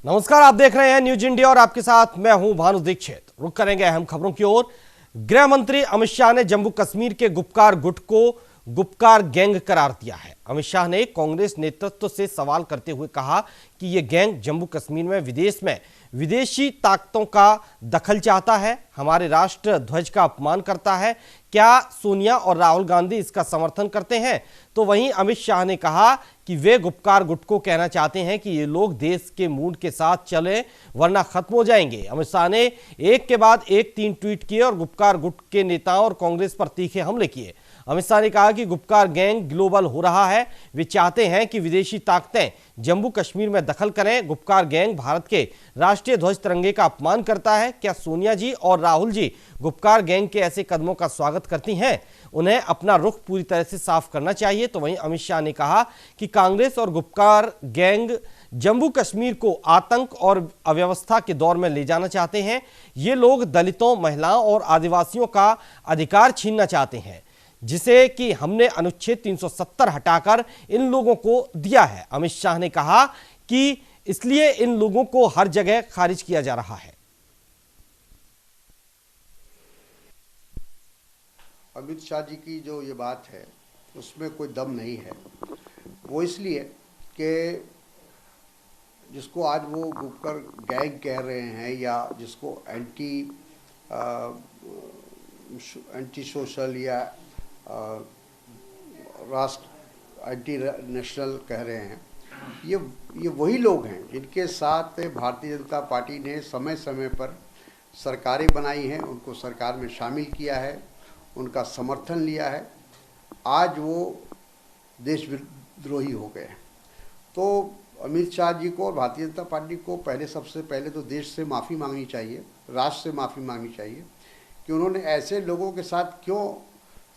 नमस्कार, आप देख रहे हैं न्यूज इंडिया और आपके साथ मैं हूं भानु दीक्षित। रुक करेंगे अहम खबरों की ओर। गृह मंत्री अमित शाह ने जम्मू कश्मीर के गुपकार गुट को गुपकार गैंग करार दिया है। अमित शाह ने कांग्रेस नेतृत्व से सवाल करते हुए कहा कि यह गैंग जम्मू कश्मीर में विदेशी ताकतों का दखल चाहता है, हमारे राष्ट्र ध्वज का अपमान करता है। क्या सोनिया और राहुल गांधी इसका समर्थन करते हैं? तो वहीं अमित शाह ने कहा कि वे गुपकार गुट को कहना चाहते हैं कि ये लोग देश के मूड के साथ चले वरना खत्म हो जाएंगे। अमित शाह ने एक के बाद एक 3 ट्वीट किए और गुपकार गुट के नेताओं और कांग्रेस पर तीखे हमले किए। अमित शाह ने कहा कि गुपकार गैंग ग्लोबल हो रहा है, वे चाहते हैं कि विदेशी ताकतें जम्मू कश्मीर में दखल करें। गुपकार गैंग भारत के राष्ट्रीय ध्वज तिरंगे का अपमान करता है। क्या सोनिया जी और राहुल जी गुपकार गैंग के ऐसे कदमों का स्वागत करती हैं? उन्हें अपना रुख पूरी तरह से साफ करना चाहिए। तो वहीं अमित शाह ने कहा कि कांग्रेस और गुपकार गैंग जम्मू कश्मीर को आतंक और अव्यवस्था के दौर में ले जाना चाहते हैं। ये लोग दलितों, महिलाओं और आदिवासियों का अधिकार छीनना चाहते हैं, जिसे कि हमने अनुच्छेद 370 हटाकर इन लोगों को दिया है। अमित शाह ने कहा कि इसलिए इन लोगों को हर जगह खारिज किया जा रहा है। अमित शाह जी की जो ये बात है उसमें कोई दम नहीं है। वो इसलिए कि जिसको आज वो गुपकर गैंग कह रहे हैं या जिसको एंटी सोशल या राष्ट्र एंटी नेशनल कह रहे हैं, ये वही लोग हैं जिनके साथ भारतीय जनता पार्टी ने समय समय पर सरकारें बनाई हैं, उनको सरकार में शामिल किया है, उनका समर्थन लिया है। आज वो देशद्रोही हो गए। तो अमित शाह जी को और भारतीय जनता पार्टी को सबसे पहले तो देश से माफ़ी मांगनी चाहिए, राष्ट्र से माफ़ी मांगनी चाहिए कि उन्होंने ऐसे लोगों के साथ क्यों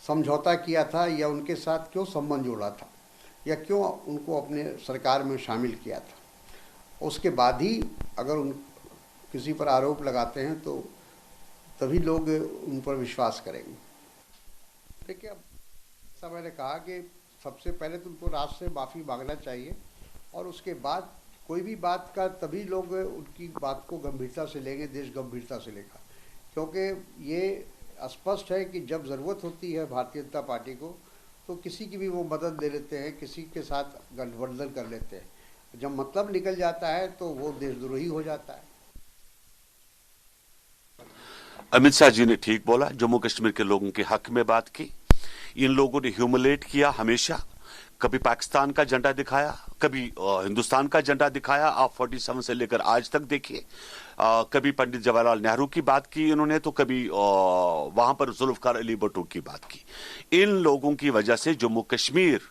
समझौता किया था या उनके साथ क्यों संबंध जोड़ा था या क्यों उनको अपने सरकार में शामिल किया था। उसके बाद ही अगर उन किसी पर आरोप लगाते हैं तो तभी लोग उन पर विश्वास करेंगे। ठीक है, ऐसा मैंने कहा कि सबसे पहले तो उनको राष्ट्र से माफ़ी मांगना चाहिए और उसके बाद कोई भी बात का तभी लोग उनकी बात को गंभीरता से लेंगे, देश गंभीरता से लेगा, क्योंकि ये स्पष्ट है कि जब ज़रूरत होती है भारतीय जनता पार्टी को तो किसी की भी वो मदद ले लेते हैं, किसी के साथ गठबंधन कर लेते हैं। जब मतलब निकल जाता है तो वो देशद्रोही हो जाता है। अमित शाह जी ने ठीक बोला, जम्मू कश्मीर के लोगों के हक में बात की। इन लोगों ने ह्यूमिलेट किया हमेशा, कभी पाकिस्तान का झंडा दिखाया, कभी हिंदुस्तान का झंडा दिखाया। आप 47 से लेकर आज तक देखिए, कभी पंडित जवाहरलाल नेहरू की बात की इन्होंने, तो कभी वहां पर जुल्फकार अली भुट्टो की बात की। इन लोगों की वजह से जम्मू कश्मीर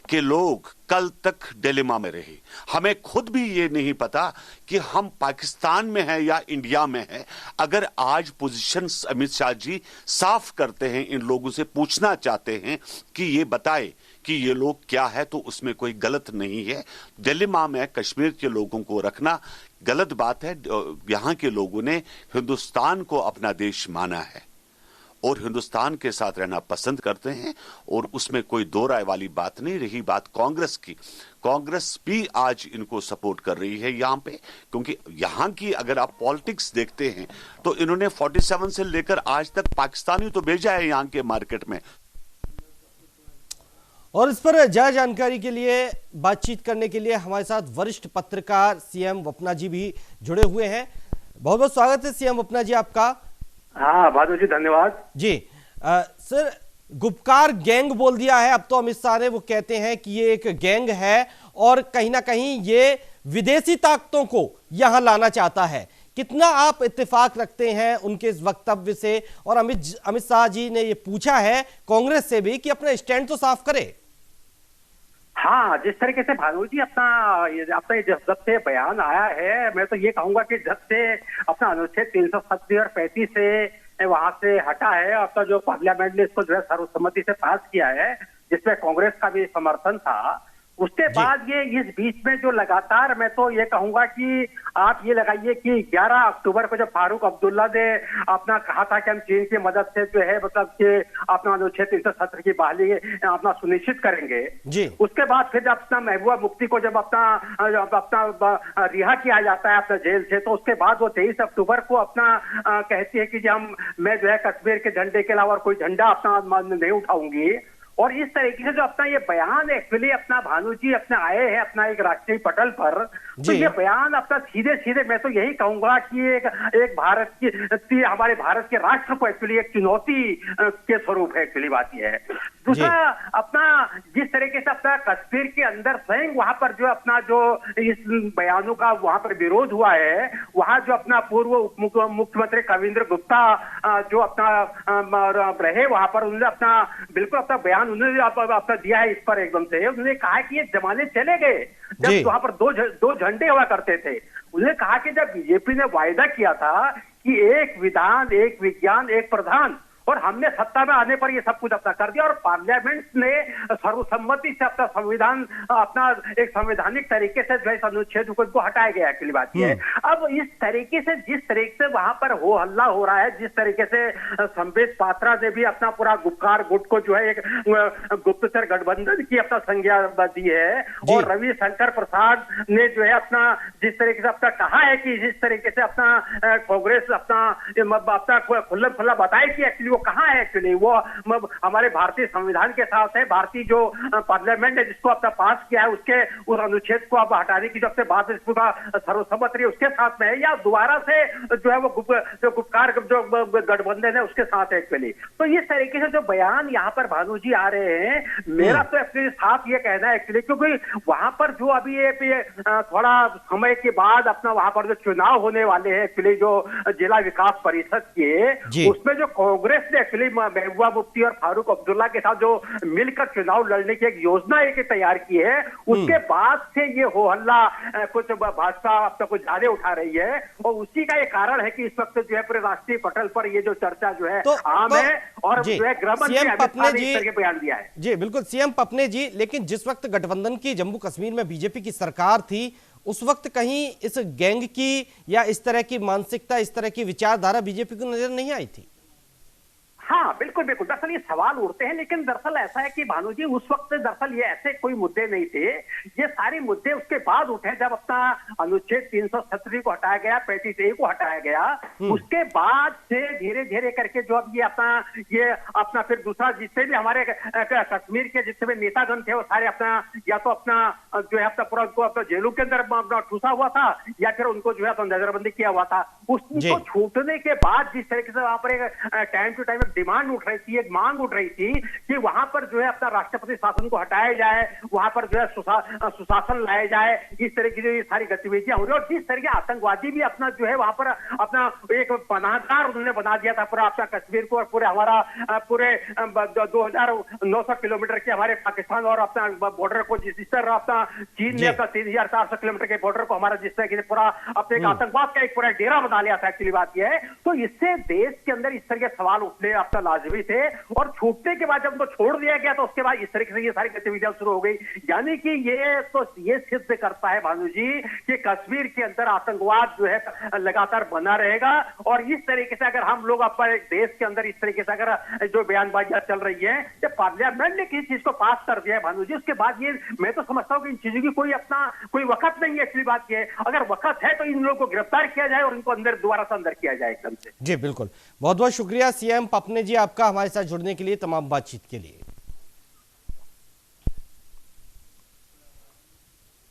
के लोग कल तक डिलेमा में रहे। हमें खुद भी ये नहीं पता कि हम पाकिस्तान में हैं या इंडिया में हैं। अगर आज पोजीशन अमित शाह जी साफ करते हैं, इन लोगों से पूछना चाहते हैं कि ये बताए कि ये लोग क्या है, तो उसमें कोई गलत नहीं है। डिलेमा में कश्मीर के लोगों को रखना गलत बात है। यहां के लोगों ने हिंदुस्तान को अपना देश माना है और हिंदुस्तान के साथ रहना पसंद करते हैं और उसमें कोई दो राय वाली बात नहीं। रही बात कांग्रेस की, कांग्रेस भी आज इनको सपोर्ट कर रही है यहां पे, क्योंकि यहां की अगर आप पॉलिटिक्स देखते हैं तो इन्होंने 47 से लेकर आज तक पाकिस्तानी तो भेजा है यहां के मार्केट में। और इस पर ज्यादा जानकारी के लिए बातचीत करने के लिए हमारे साथ वरिष्ठ पत्रकार सीएम वपना जी भी जुड़े हुए हैं। बहुत बहुत स्वागत है सीएम वपना जी आपका। हाँ भानु जी, धन्यवाद जी। सर, गुपकार गैंग बोल दिया है अब तो अमित शाह ने, वो कहते हैं कि ये एक गैंग है और कहीं ना कहीं ये विदेशी ताकतों को यहां लाना चाहता है। कितना आप इत्तेफाक रखते हैं उनके इस वक्तव्य से? और अमित शाह जी ने ये पूछा है कांग्रेस से भी कि अपना स्टैंड तो साफ करे। हाँ, जिस तरीके से भानु जी अपना जब से बयान आया है, मैं तो ये कहूंगा कि जब से अपना अनुच्छेद 370 और 35 से वहां से हटा है, अपना जो पार्लियामेंट ने इसको जो है सर्वसम्मति से पास किया है, जिसमें कांग्रेस का भी समर्थन था, उसके बाद ये इस बीच में जो लगातार, मैं तो ये कहूंगा कि आप ये लगाइए कि 11 अक्टूबर को जब फारूक अब्दुल्ला ने अपना कहा था कि हम चीन की मदद से जो है मतलब कि अपना अनुच्छेद 370 की बहाली अपना सुनिश्चित करेंगे जी। उसके बाद फिर जब अपना महबूबा मुफ्ती को जब अपना रिहा किया जाता है अपना जेल से, तो उसके बाद वो 23 अक्टूबर को अपना कहती है कि मैं जो है कश्मीर के झंडे के अलावा कोई झंडा अपना नहीं उठाऊंगी। और इस तरीके से जो अपना ये बयान एक्चुअली अपना भानु जी अपने आए हैं अपना एक राष्ट्रीय पटल पर, तो ये बयान अपना सीधे सीधे मैं तो यही कहूंगा कि एक भारत की हमारे भारत के राष्ट्र को एक्चुअली एक चुनौती के स्वरूप है। एक्चुअली बात यह है। दूसरा अपना जिस तरीके से अपना कश्मीर के अंदर स्वयं वहां पर जो अपना जो इस बयानों का वहां पर विरोध हुआ है, वहां जो अपना पूर्व मुख्यमंत्री कविंद्र गुप्ता जो अपना रहे वहां पर, उन्होंने अपना बिल्कुल अपना बयान उन्होंने अपना दिया है इस पर एकदम से। उन्होंने कहा कि ये जमाने चले गए जब वहां पर दो झंडे हुआ करते थे। उन्होंने कहा कि जब बीजेपी ने वायदा किया था कि एक विधान, एक विज्ञान, एक प्रधान, और हमने सत्ता में आने पर ये सब कुछ अपना कर दिया और पार्लियामेंट ने सर्वसम्मति से अपना संविधान अपना एक संवैधानिक तरीके से जो है अनुच्छेद को हटाया गया। एक्चुअली बात यह है। अब इस तरीके से जिस तरीके से वहां पर हो हल्ला हो रहा है, जिस तरीके से संबित पात्रा ने भी अपना पूरा गुपकार गुट को जो है एक गुप्तचर गठबंधन की अपना संज्ञा दी है, और रविशंकर प्रसाद ने जो है अपना जिस तरीके से अपना कहा है कि जिस तरीके से अपना कांग्रेस अपना खुल्लम खुल्ला बताए कि एक्चुअली कहां है। एक्चुअली वो हमारे भारतीय संविधान के साथ है, भारतीय जो पार्लियामेंट ने जिसको अपना पास किया है उसके उस अनुच्छेद को अब हटाने की जब से बात पूरा सर्वसम्मत रही उसके साथ में है, या दोबारा से जो है वो जो गुपकार जो गठबंधन है उसके साथ है। एक्चुअली तो इस तरीके से जो बयान यहाँ पर भानु जी आ रहे हैं, मेरा तो एक्चुअली साफ ये कहना है एक्चुअली, क्योंकि वहां पर जो अभी ये थोड़ा समय के बाद अपना वहां पर जो चुनाव होने वाले हैं एक्चुअली जो जिला विकास परिषद के, उसमें जो कांग्रेस ने एक्चुअली महबूबा मुफ्ती और फारूक अब्दुल्ला के साथ जो मिलकर चुनाव लड़ने की एक योजना एक तैयार की है, उसके बाद से ये हो हल्ला कुछ भाजपा अपना कुछ ज्यादा उठा रही है, और उसी का ये कारण है कि इस वक्त जो है पूरे राष्ट्रीय पटल पर ये जो चर्चा जो है आम है, और जो है गृह मंत्री अमित शाह ने इस तरह के बयान दिया है। जी बिल्कुल सीएम पपने जी, लेकिन जिस वक्त गठबंधन की जम्मू कश्मीर में बीजेपी की सरकार थी, उस वक्त कहीं इस गैंग की या इस तरह की मानसिकता, इस तरह की विचारधारा बीजेपी को नजर नहीं आई थी? हाँ बिल्कुल बिल्कुल, दरअसल ये सवाल उठते हैं, लेकिन दरअसल ऐसा है कि भानु जी उस वक्त दरअसल ये ऐसे कोई मुद्दे नहीं थे, ये सारे मुद्दे उसके बाद उठे जब अपना अनुच्छेद 370 को हटाया गया, 35A को हटाया गया, उसके बाद से धीरे धीरे करके जो अब ये अपना फिर दूसरा जितने भी हमारे कश्मीर के जितने भी नेतागण थे वो सारे अपना या तो अपना जो है अपना पूरा उनको अपना जेलों के अंदर अपना ठूसा हुआ था, या फिर उनको जो है अपना नजरबंदी किया हुआ था। उसको छूटने के बाद जिस तरीके से वहां पर एक टाइम टू टाइम डिमांड उठ रही थी, एक मांग उठ रही थी कि वहां पर जो है अपना राष्ट्रपति शासन को हटाया जाए, वहां पर जो है सुशासन लाया जाए, इस तरह की जो ये सारी गतिविधियां हो रही, और जिस तरह के आतंकवादी भी अपना जो है वहां पर अपना एक पनाहगार उन्होंने बना दिया था पूरा अपना कश्मीर को, और पूरे हमारा पूरे 2900 किलोमीटर के हमारे पाकिस्तान और अपना बॉर्डर को जिस तरह अपना चीन ने अपना 3400 किलोमीटर के बॉर्डर को हमारा जिस तरह से पूरा अपने आतंकवाद का एक पूरा डेरा बना लिया था। एक्चुअली बात यह है, तो इससे देश के अंदर इस तरह के सवाल उठने अपना लाजमी थे, और छूटने के बाद जब उनको छोड़ दिया गया तो उसके बाद इस तरीके से ये सारी गतिविधियां शुरू हो गई। यानी कि ये सिद्ध करता है भानु जी कि कश्मीर के अंदर आतंकवाद जो है लगातार बना रहेगा, और इस तरीके से अगर हम लोग अपने एक देश के अंदर इस तरीके से अगर जो बयानबाजियां चल रही है, जब पार्लियामेंट ने किसी चीज को पास कर दिया है भानु जी, उसके बाद ये मैं तो समझता हूं कि इन चीजों की कोई वक्त नहीं है। एक्चुअली बात यह है, अगर वक्त है तो इन लोगों को गिरफ्तार किया जाए और इनको अंदर दोबारा से अंदर किया जाए एकदम से। जी बिल्कुल, बहुत बहुत शुक्रिया सीएम पपने जी आपका हमारे साथ जुड़ने के लिए, तमाम बातचीत के लिए।